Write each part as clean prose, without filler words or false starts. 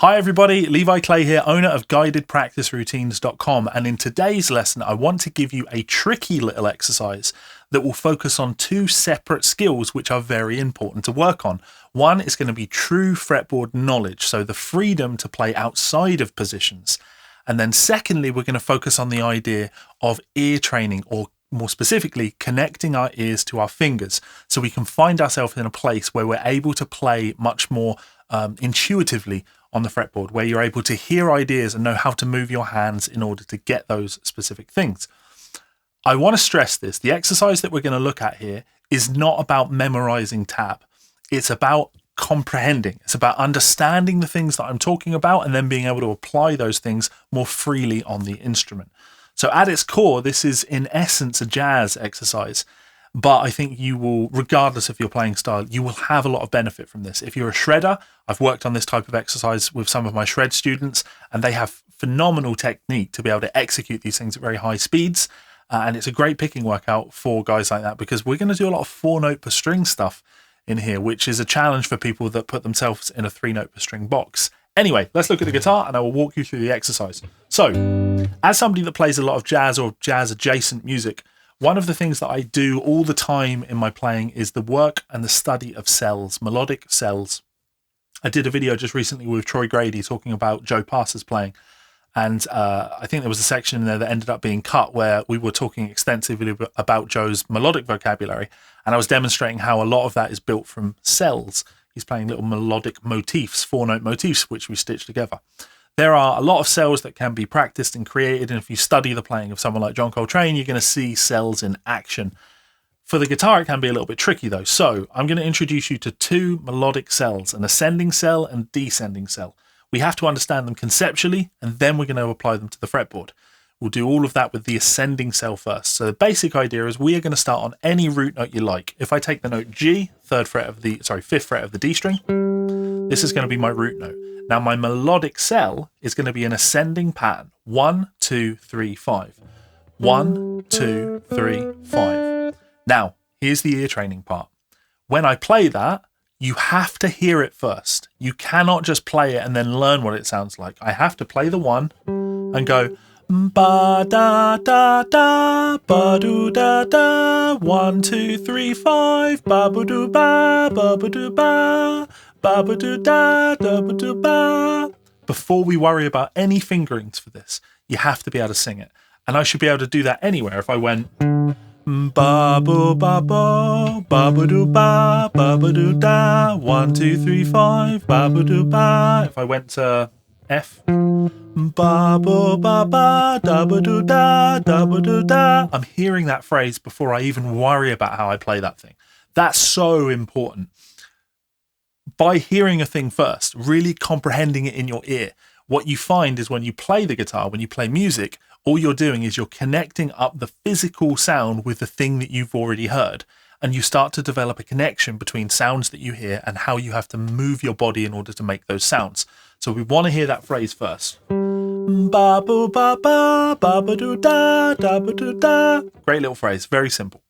Hi everybody, Levi Clay here, owner of guidedpracticeroutines.com, and in today's lesson I want to give you a tricky little exercise that will focus on two separate skills which are very important to work on. One is going to be true fretboard knowledge, so the freedom to play outside of positions. And then secondly, we're going to focus on the idea of ear training, or more specifically, connecting our ears to our fingers so we can find ourselves in a place where we're able to play much more intuitively on the fretboard, where you're able to hear ideas and know how to move your hands in order to get those specific things. I want to stress this. The exercise that we're going to look at here is not about memorizing tab. It's about comprehending. It's about understanding the things that I'm talking about and then being able to apply those things more freely on the instrument. So at its core, this is in essence a jazz exercise. But I think you will, regardless of your playing style, you will have a lot of benefit from this. If you're a shredder, I've worked on this type of exercise with some of my shred students, and they have phenomenal technique to be able to execute these things at very high speeds. And it's a great picking workout for guys like that, because we're going to do a lot of 4-note per string stuff in here, which is a challenge for people that put themselves in a 3-note per string box. Anyway, let's look at the guitar and I will walk you through the exercise. So, as somebody that plays a lot of jazz or jazz adjacent music, one of the things that I do all the time in my playing is the work and the study of cells, melodic cells. I did a video just recently with Troy Grady talking about Joe Parsons playing. And I think there was a section in there that ended up being cut where we were talking extensively about Joe's melodic vocabulary. And I was demonstrating how a lot of that is built from cells. He's playing little melodic motifs, 4-note motifs, which we stitch together. There are a lot of cells that can be practiced and created, and if you study the playing of someone like John Coltrane, you're going to see cells in action. For the guitar, it can be a little bit tricky though, so I'm going to introduce you to two melodic cells, an ascending cell and descending cell. We have to understand them conceptually, and then we're going to apply them to the fretboard. We'll do all of that with the ascending cell first. So the basic idea is we are going to start on any root note you like. If I take the note G, fifth fret of the D string, this is going to be my root note. Now my melodic cell is going to be an ascending pattern. 1, 2, 3, 5. 1, 2, 3, 5. Now, here's the ear training part. When I play that, you have to hear it first. You cannot just play it and then learn what it sounds like. I have to play the 1 and go ba da da da ba do da da 1, 2, 3, 5 ba ba do ba ba ba do ba ba ba do da da ba do ba. Before we worry about any fingerings for this, you have to be able to sing it, and I should be able to do that anywhere. If I went ba ba ba ba ba ba do ba ba ba do da 1, 2, 3, 5 ba ba do ba. If I went to F, ba ba ba ba da ba do da da ba do da. I'm hearing that phrase before I even worry about how I play that thing. That's so important. By hearing a thing first, really comprehending it in your ear, what you find is when you play the guitar, when you play music, all you're doing is you're connecting up the physical sound with the thing that you've already heard. And you start to develop a connection between sounds that you hear and how you have to move your body in order to make those sounds. So we want to hear that phrase first. Ba ba ba ba ba ba do da da ba do da. Great little phrase, very simple.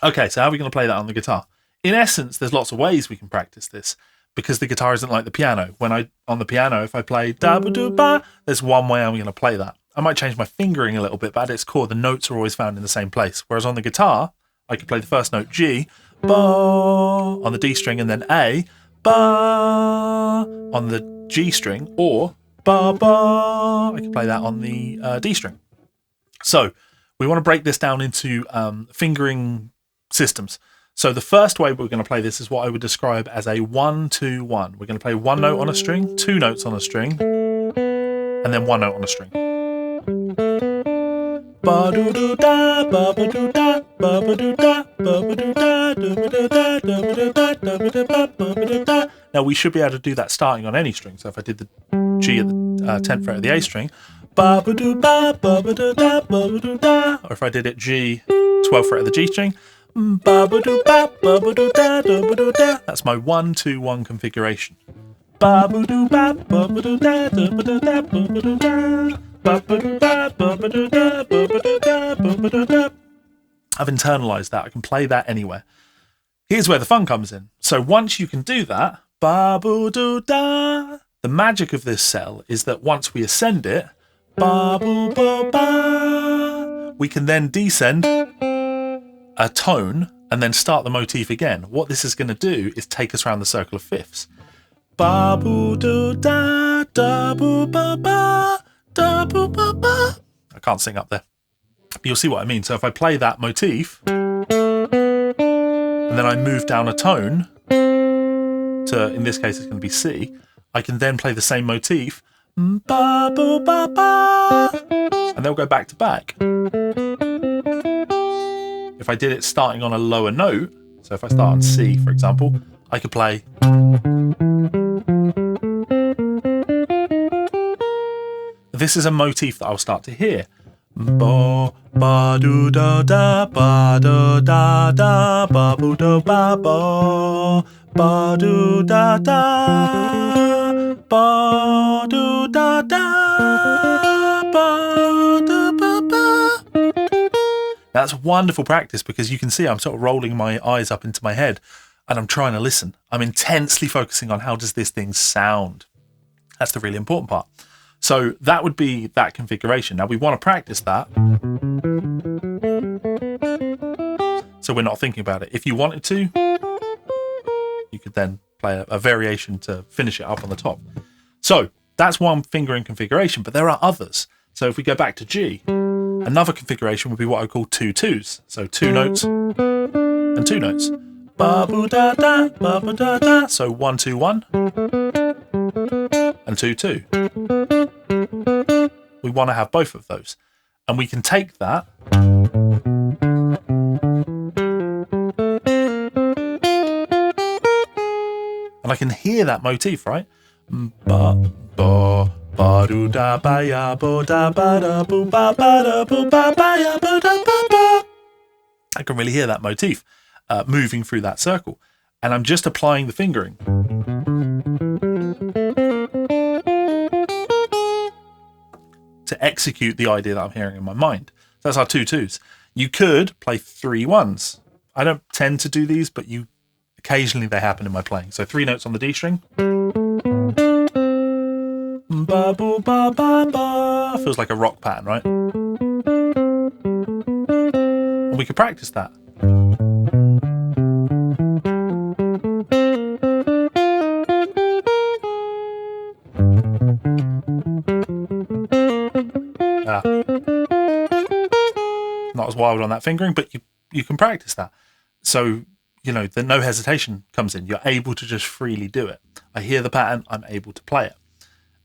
Okay, so how are we going to play that on the guitar? In essence, there's lots of ways we can practice this, because the guitar isn't like the piano. On the piano, if I play da ba do ba, there's one way I'm going to play that. I might change my fingering a little bit, but at its core, the notes are always found in the same place. Whereas on the guitar, I could play the first note G, ba on the D string, and then A, ba on the G string, or ba ba. I can play that on the D string. So we want to break this down into fingering systems. So the first way we're going to play this is what I would describe as a 1-2-1. We're going to play one note on a string, two notes on a string, and then one note on a string. Ba do do da ba ba do da ba ba do da ba ba do da da ba do da da ba do da da ba do da ba ba do da. Now we should be able to do that starting on any string. So if I did the G at the 10th fret of the A string, ba ba do ba ba ba do da ba ba do da. Or if I did it G 12th fret of the G string, ba ba do ba ba ba do da da ba do da. That's my 1-2-1 configuration. Ba ba do ba ba ba do da da ba do da ba ba do da. I've internalized that. I can play that anywhere. Here's where the fun comes in. So once you can do that, ba-boo-doo-da, the The magic of this cell is that once we ascend it, ba, boo, ba, ba, we can then descend a tone and then start the motif again. What this is going to do is take us around the circle of fifths. Ba, boo, do, da, da, boo, ba, ba, da, boo, ba, ba. I can't sing up there, but you'll see what I mean. So if I play that motif, and then I move down a tone to, in this case, it's going to be C, I can then play the same motif, ba, boo, ba, ba, and they'll go back to back. If I did it starting on a lower note, so if I start on C, for example, I could play. This is a motif that I'll start to hear. Ba, ba, do, da, da, ba, da, da, da, ba, boo, do, ba, ba, ba, do, da, da, ba, do, da, da, ba, do, ba, ba. That's wonderful practice because you can see I'm sort of rolling my eyes up into my head and I'm trying to listen. I'm intensely focusing on how does this thing sound. That's the really important part. So that would be that configuration. Now we want to practice that, so we're not thinking about it. If you wanted to, you could then play a variation to finish it up on the top. So that's one fingering configuration, but there are others. So if we go back to G, another configuration would be what I call 2 2s. So 2 notes and 2 notes. Ba boo da da, ba boo da da. So 1 2 1 and 2 2. We want to have both of those, and we can take that and I can hear that motif, right? Ba ba ba do da ba ya bo da ba da boo ba da boo ba ya bo da ba ba. I can really hear that motif moving through that circle, and I'm just applying the fingering. To execute the idea that I'm hearing in my mind. So that's our 2 2s. You could play 3 1s. I don't tend to do these, but occasionally they happen in my playing. So 3 notes on the D string. Ba boo ba ba ba. Feels like a rock pattern, right? And we could practice that. Not as wild on that fingering, but you can practice that. So, the no hesitation comes in. You're able to just freely do it. I hear the pattern, I'm able to play it.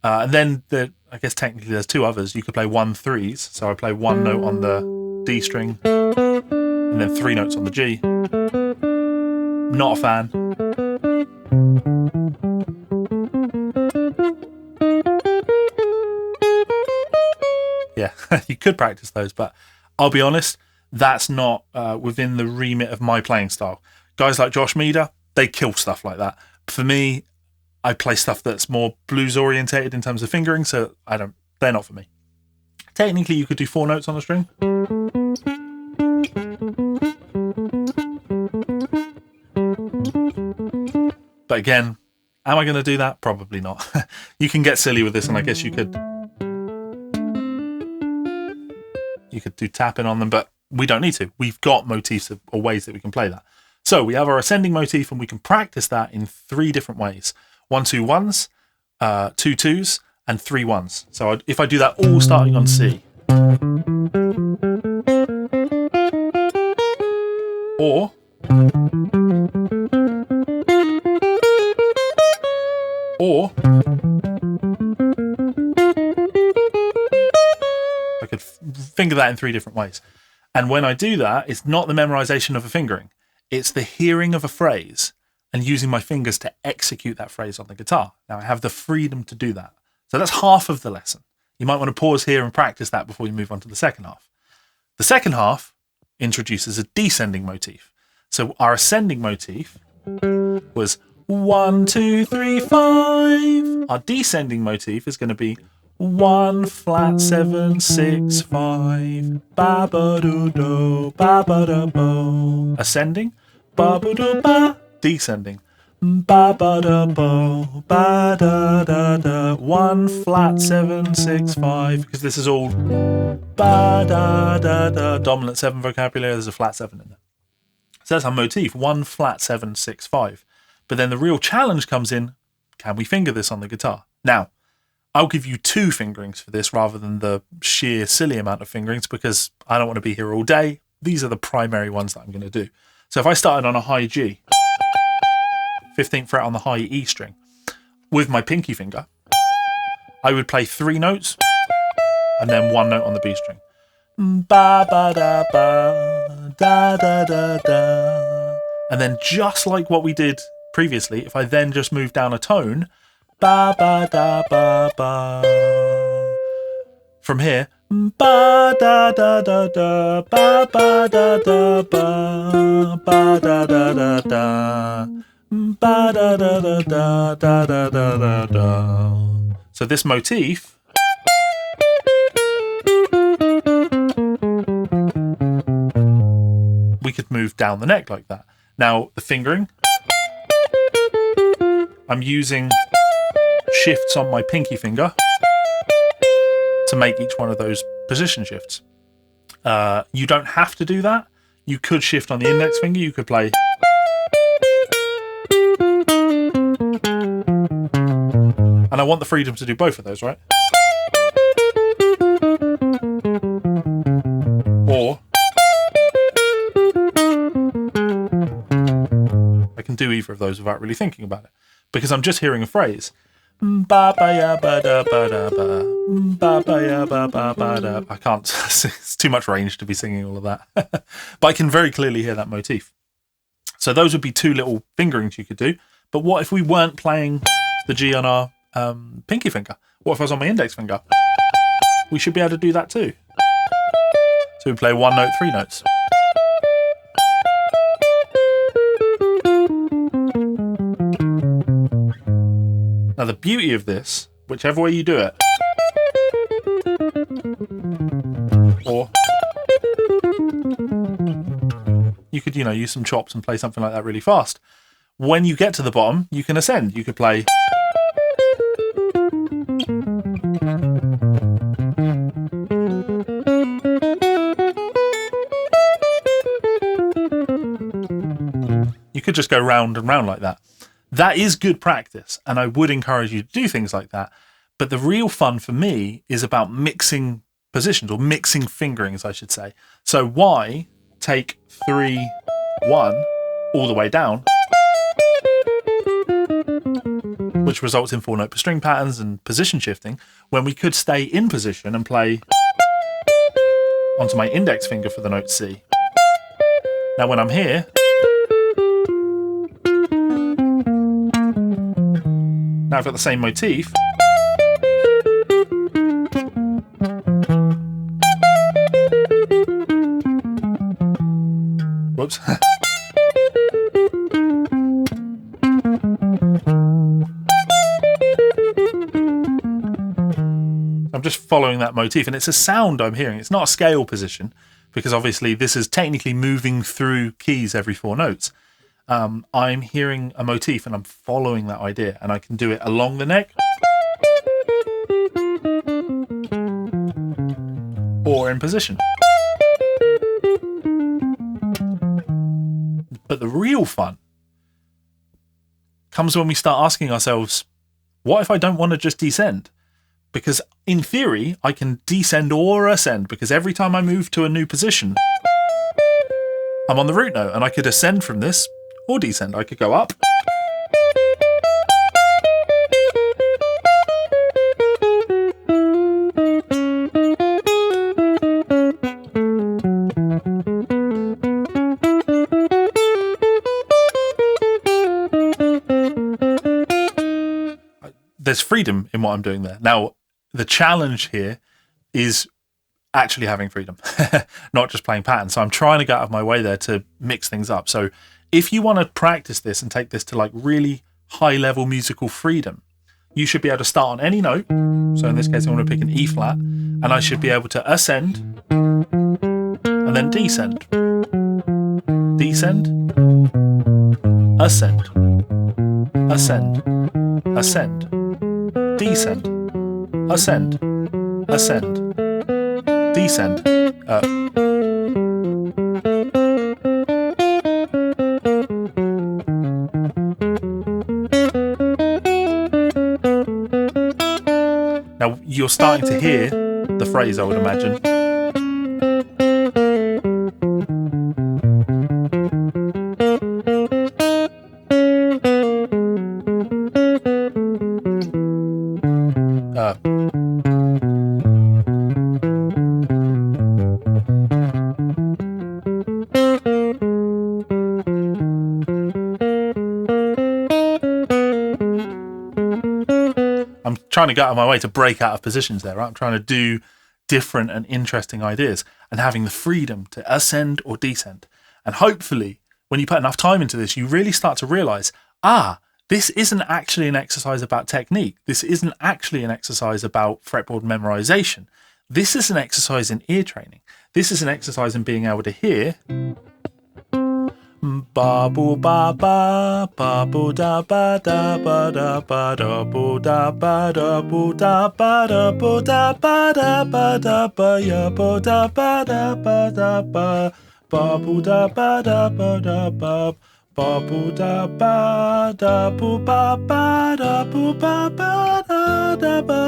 And then I guess technically there's 2 others. You could play 1 3s. So I play 1 note on the D string and then 3 notes on the G. Not a fan. Yeah, you could practice those, but I'll be honest, that's not within the remit of my playing style. Guys like Josh Meader, they kill stuff like that. For me, I play stuff that's more blues orientated in terms of fingering, so they're not for me. Technically, you could do 4 notes on a string. But again, am I going to do that? Probably not. You can get silly with this, and I guess you could do tapping on them, but we don't need to. We've got motifs or ways that we can play that. So we have our ascending motif, and we can practice that in 3 different ways. 1 2 1s, 2 2s, and 3 1s. So if I do that all starting on C, or I could finger that in 3 different ways. And when I do that, it's not the memorization of a fingering. It's the hearing of a phrase and using my fingers to execute that phrase on the guitar. Now I have the freedom to do that. So that's half of the lesson. You might want to pause here and practice that before you move on to the second half. The second half introduces a descending motif. So our ascending motif was 1 2 3 5. Our descending motif is going to be 1 flat 7 6 5 ba ba do do ba ba da bo. Ascending ba ba do ba. Descending ba ba da ba ba da da da, 1 flat 7 6 5, because this is all ba da da da, dominant 7 vocabulary. There's a flat 7 in there. So that's our motif, 1 flat 7 6 5. But then the real challenge comes in, can we finger this on the guitar? Now, I'll give you 2 fingerings for this rather than the sheer silly amount of fingerings, because I don't want to be here all day. These are the primary ones that I'm going to do. So if I started on a high G, 15th fret on the high E string, with my pinky finger, I would play 3 notes and then 1 note on the B string. Ba ba da ba da da da da. And then just like what we did previously, if I then just move down a tone, ba ba da ba ba. From here, ba da da da da, ba ba da da ba, ba da da da da, ba da da da da da da da da. So this motif we could move down the neck like that. Now the fingering, I'm using shifts on my pinky finger to make each one of those position shifts. You don't have to do that. You could shift on the index finger. You could play. And I want the freedom to do both of those, right? Or I can do either of those without really thinking about it, because I'm just hearing a phrase. Ba ba ya ba da ba da ba, ba ba ya ba ba ba da. I can't. It's too much range to be singing all of that, but I can very clearly hear that motif. So those would be 2 little fingerings you could do. But what if we weren't playing the G on our pinky finger? What if I was on my index finger? We should be able to do that too. So we play 1 note, 3 notes. Now the beauty of this, whichever way you do it, or you could, use some chops and play something like that really fast. When you get to the bottom, you can ascend. You could play. You could just go round and round like that. That is good practice, and I would encourage you to do things like that. But the real fun for me is about mixing positions, or mixing fingerings, I should say. So why take 3, 1 all the way down, which results in 4 note per string patterns and position shifting, when we could stay in position and play onto my index finger for the note C. Now when I'm here, now I've got the same motif. Whoops. I'm just following that motif, and it's a sound I'm hearing. It's not a scale position, because obviously this is technically moving through keys every 4 notes. I'm hearing a motif and I'm following that idea, and I can do it along the neck or in position. But the real fun comes when we start asking ourselves, what if I don't want to just descend? Because in theory, I can descend or ascend, because every time I move to a new position, I'm on the root note, and I could ascend from this or descend. I could go up. There's freedom in what I'm doing there. Now, the challenge here is actually having freedom, not just playing patterns. So I'm trying to get out of my way there to mix things up. So if you want to practice this and take this to like really high level musical freedom, you should be able to start on any note. So in this case, I want to pick an E flat, and I should be able to ascend and then descend, descend, ascend, ascend, ascend, descend, ascend, ascend, descend. Now you're starting to hear the phrase, I would imagine. I'm trying to get out of my way to break out of positions there, right? I'm trying to do different and interesting ideas and having the freedom to ascend or descend. And hopefully, when you put enough time into this, you really start to realize, this isn't actually an exercise about technique. This isn't actually an exercise about fretboard memorization. This is an exercise in ear training. This is an exercise in being able to hear ba boo ba ba boo da ba da ba da ba da boo da ba da boo da ba da boo da ba da ba ya boo da ba da ba boo da ba da ba boo da ba da boo ba da boo ba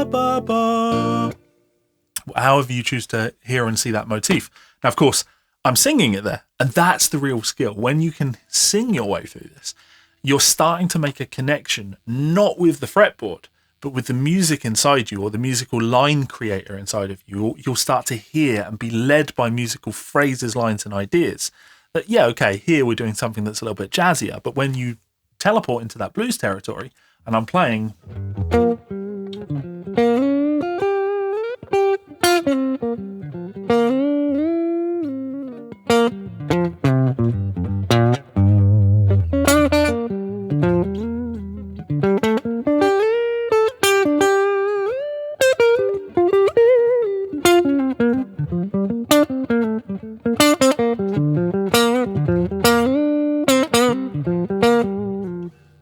da ba. However you choose to hear and see that motif. Now, of course, I'm singing it there, and that's the real skill. When you can sing your way through this, you're starting to make a connection, not with the fretboard, but with the music inside you or the musical line creator inside of you. You'll start to hear and be led by musical phrases, lines, and ideas. That, yeah, okay, here we're doing something that's a little bit jazzier, but when you teleport into that blues territory, and I'm playing...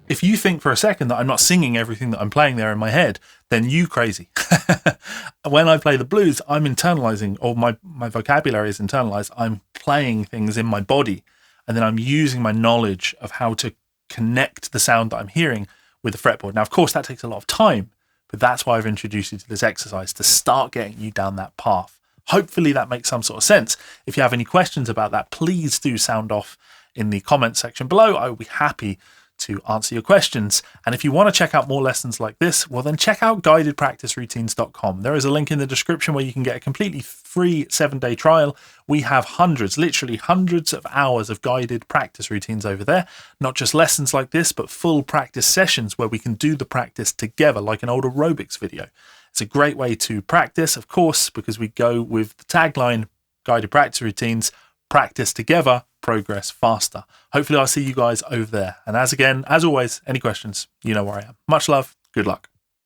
If you think for a second that I'm not singing everything that I'm playing there in my head, then you crazy. When I play the blues, I'm internalizing, or my vocabulary is internalized. I'm playing things in my body, and then I'm using my knowledge of how to connect the sound that I'm hearing with the fretboard. Now, of course, that takes a lot of time, but that's why I've introduced you to this exercise, to start getting you down that path. Hopefully that makes some sort of sense. If you have any questions about that, please do sound off in the comments section below. I will be happy to answer your questions. And if you want to check out more lessons like this, well, then check out guidedpracticeroutines.com. There is a link in the description where you can get a completely free 7-day trial. We have hundreds, literally hundreds of hours of guided practice routines over there. Not just lessons like this, but full practice sessions where we can do the practice together like an old aerobics video. It's a great way to practice, of course, because we go with the tagline, guided practice routines, practice together, progress faster. Hopefully I'll see you guys over there. And as always, any questions, you know where I am. Much love. Good luck.